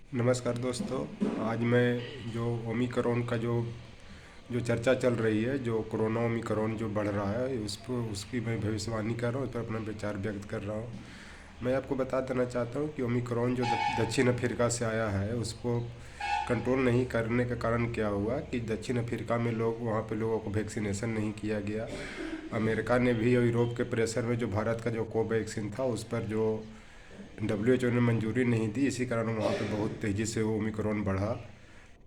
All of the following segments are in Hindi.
नमस्कार दोस्तों। आज मैं जो ओमिक्रॉन का जो जो चर्चा चल रही है, जो कोरोना ओमिक्रॉन जो बढ़ रहा है, उस पर उसकी मैं भविष्यवाणी कर रहा हूँ, उस पर अपना विचार व्यक्त कर रहा हूँ। मैं आपको बता देना चाहता हूँ कि ओमिक्रॉन जो दक्षिण अफ्रीका से आया है, उसको कंट्रोल नहीं करने का कारण क्या हुआ कि दक्षिण अफ्रीका में वहाँ पे लोगों को वैक्सीनेशन नहीं किया गया। अमेरिका ने भी और यूरोप के प्रेशर में जो भारत का जो कोवैक्सीन था, उस पर जो WHO ने मंजूरी नहीं दी, इसी कारण वहाँ पे बहुत तेज़ी से वो ओमिक्रॉन बढ़ा।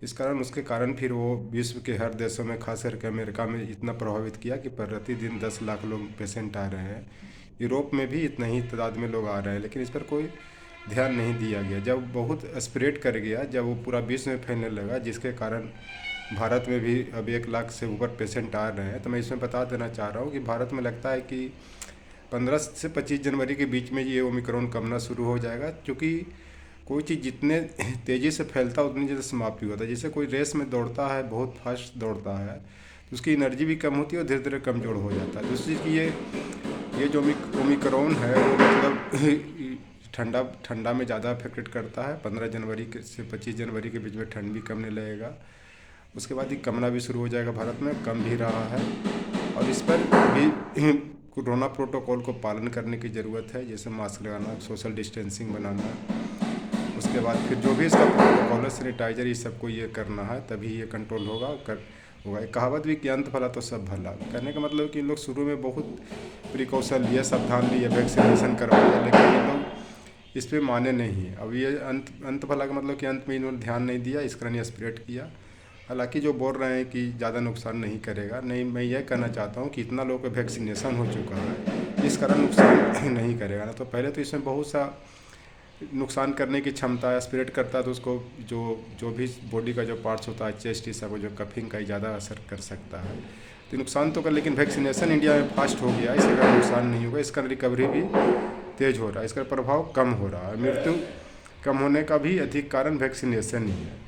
इस कारण उसके कारण फिर वो विश्व के हर देशों में, खास करके अमेरिका में इतना प्रभावित किया कि प्रतिदिन 10 लाख लोग पेशेंट आ रहे हैं। यूरोप में भी इतना ही तादाद में लोग आ रहे हैं, लेकिन इस पर कोई ध्यान नहीं दिया गया। जब बहुत स्प्रेड कर गया, जब वो पूरा विश्व में फैलने लगा, जिसके कारण भारत में भी अब 1 लाख से ऊपर पेशेंट आ रहे हैं, तो मैं इसमें बता देना चाह रहा हूँ कि भारत में लगता है कि 15 से 25 जनवरी के बीच में ये ओमिक्रॉन कमना शुरू हो जाएगा, क्योंकि कोई चीज़ जितने तेज़ी से फैलता है उतनी जल्दी समाप्त भी होता है। जैसे कोई रेस में दौड़ता है, बहुत फास्ट दौड़ता है, तो उसकी एनर्जी भी कम होती है और धीरे धीरे कमज़ोर हो जाता है। दूसरी चीज़ ये जो ओमिक्रॉन है, वो मतलब ठंडा में ज़्यादा अफेक्टेड करता है। 15 जनवरी से 25 जनवरी के बीच में ठंड भी कमने लगेगा। उसके बाद ही कमना भी शुरू हो जाएगा। भारत में कम भी रहा है, और इस पर भी कोरोना प्रोटोकॉल को पालन करने की ज़रूरत है, जैसे मास्क लगाना, सोशल डिस्टेंसिंग बनाना। उसके बाद फिर जो भी इसका प्रोटोकॉल है, सैनिटाइजर, ये सबको ये करना है, तभी ये कंट्रोल होगा। एक कहावत भी कि अंत भला तो सब भला। कहने का मतलब कि इन लोग शुरू में बहुत प्रिकॉशन लिए, सावधान लिए, वैक्सीनेशन करवाए, लेकिन ये लोग इस पर माने नहीं है। अब ये अंत भला का मतलब कि अंत में इन्होंने ध्यान नहीं दिया, इस कारण ये स्प्रेड किया। हालांकि जो बोल रहे हैं कि ज़्यादा नुकसान नहीं करेगा, नहीं, मैं यह कहना चाहता हूँ कि इतना लोगों का वैक्सीनेशन हो चुका है, इस कारण नुकसान नहीं करेगा ना। तो पहले तो इसमें बहुत सा नुकसान करने की क्षमता है, स्प्रेड करता है, तो उसको जो जो भी बॉडी का जो पार्ट्स होता है, चेस्ट, इस सब जो कफिंग का ही ज़्यादा असर कर सकता है। तो नुकसान तो कर, लेकिन वैक्सीनेशन इंडिया में फास्ट हो गया, इससे का नुकसान नहीं होगा। इसका रिकवरी भी तेज़ हो रहा है, इसका प्रभाव कम हो रहा है। मृत्यु कम होने का भी अधिक कारण वैक्सीनेशन ही है।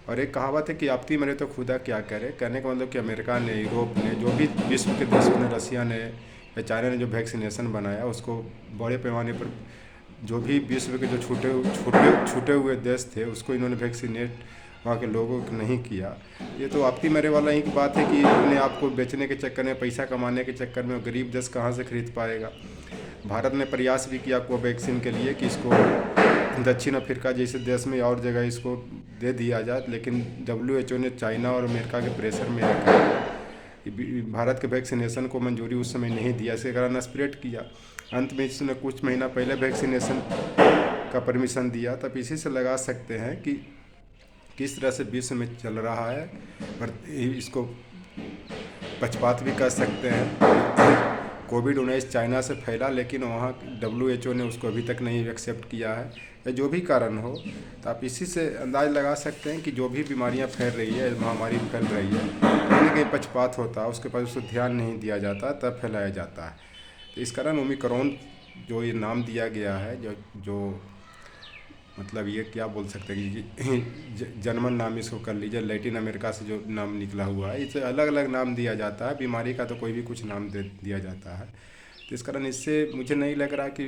और एक कहावत है कि आपती मरे तो खुदा क्या करे। कहने का मतलब कि अमेरिका ने, यूरोप ने, जो भी विश्व के देशों ने, रसिया ने या चाइना ने जो वैक्सीनेशन बनाया, उसको बड़े पैमाने पर जो भी विश्व के जो छूटे हुए देश थे, उसको इन्होंने वैक्सीनेट वहाँ के लोगों को नहीं किया। ये तो आपकी मेरे वाला ही की बात है कि अपने आप को बेचने के चक्कर में, पैसा कमाने के चक्कर में गरीब देश कहाँ से खरीद पाएगा। भारत ने प्रयास भी किया कोवैक्सीन के लिए कि इसको दक्षिण अफ्रीका जैसे देश में और जगह इसको दे दिया जाए, लेकिन WHO ने चाइना और अमेरिका के प्रेशर में आकर भारत के वैक्सीनेशन को मंजूरी उस समय नहीं दिया, इसके कारण स्प्रेड किया। अंत में इसने कुछ महीना पहले वैक्सीनेशन का परमिशन दिया। तब इसी से लगा सकते हैं कि किस तरह से विश्व में चल रहा है, और इसको पक्षपात भी कर सकते हैं। कोविड-19 चाइना से फैला, लेकिन वहाँ WHO ने उसको अभी तक नहीं एक्सेप्ट किया है, या जो भी कारण हो। तो आप इसी से अंदाज़ लगा सकते हैं कि जो भी बीमारियाँ फैल रही है, महामारी फैल रही है, कहीं ना कहीं पक्षपात होता है, उसके पास उसको ध्यान नहीं दिया जाता, तब फैलाया जाता है। तो इस कारण ओमिक्रॉन जो ये नाम दिया गया है, जो मतलब ये क्या बोल सकते हैं कि जर्मन नाम इसको कर लीजिए, लैटिन अमेरिका से जो नाम निकला हुआ है, इसे अलग अलग नाम दिया जाता है। बीमारी का तो कोई भी कुछ नाम दे दिया जाता है। तो इस कारण इससे मुझे नहीं लग रहा कि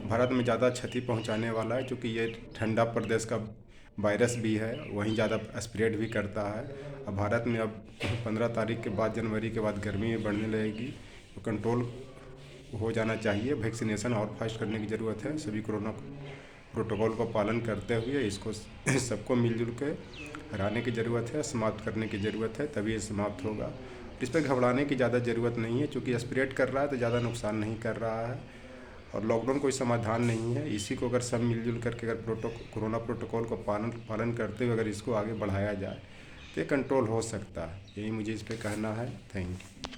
भारत में ज़्यादा क्षति पहुंचाने वाला है, क्योंकि ये ठंडा प्रदेश का वायरस भी है, वहीं ज़्यादा स्प्रेड भी करता है। अब भारत में अब 15 तारीख के बाद, जनवरी के बाद गर्मी बढ़ने लगेगी, तो कंट्रोल हो जाना चाहिए। वैक्सीनेशन और फास्ट करने की ज़रूरत है। सभी कोरोना प्रोटोकॉल को पालन करते हुए इसको सबको मिलजुल के हराने की ज़रूरत है, समाप्त करने की ज़रूरत है, तभी ये समाप्त होगा। इस पर घबराने की ज़्यादा ज़रूरत नहीं है, क्योंकि स्प्रेड कर रहा है तो ज़्यादा नुकसान नहीं कर रहा है, और लॉकडाउन कोई समाधान नहीं है। इसी को अगर सब मिलजुल करके अगर कोरोना प्रोटोकॉल को पालन करते हुए अगर इसको आगे बढ़ाया जाए, तो ये कंट्रोल हो सकता है। यही मुझे इस पर कहना है। Thank you.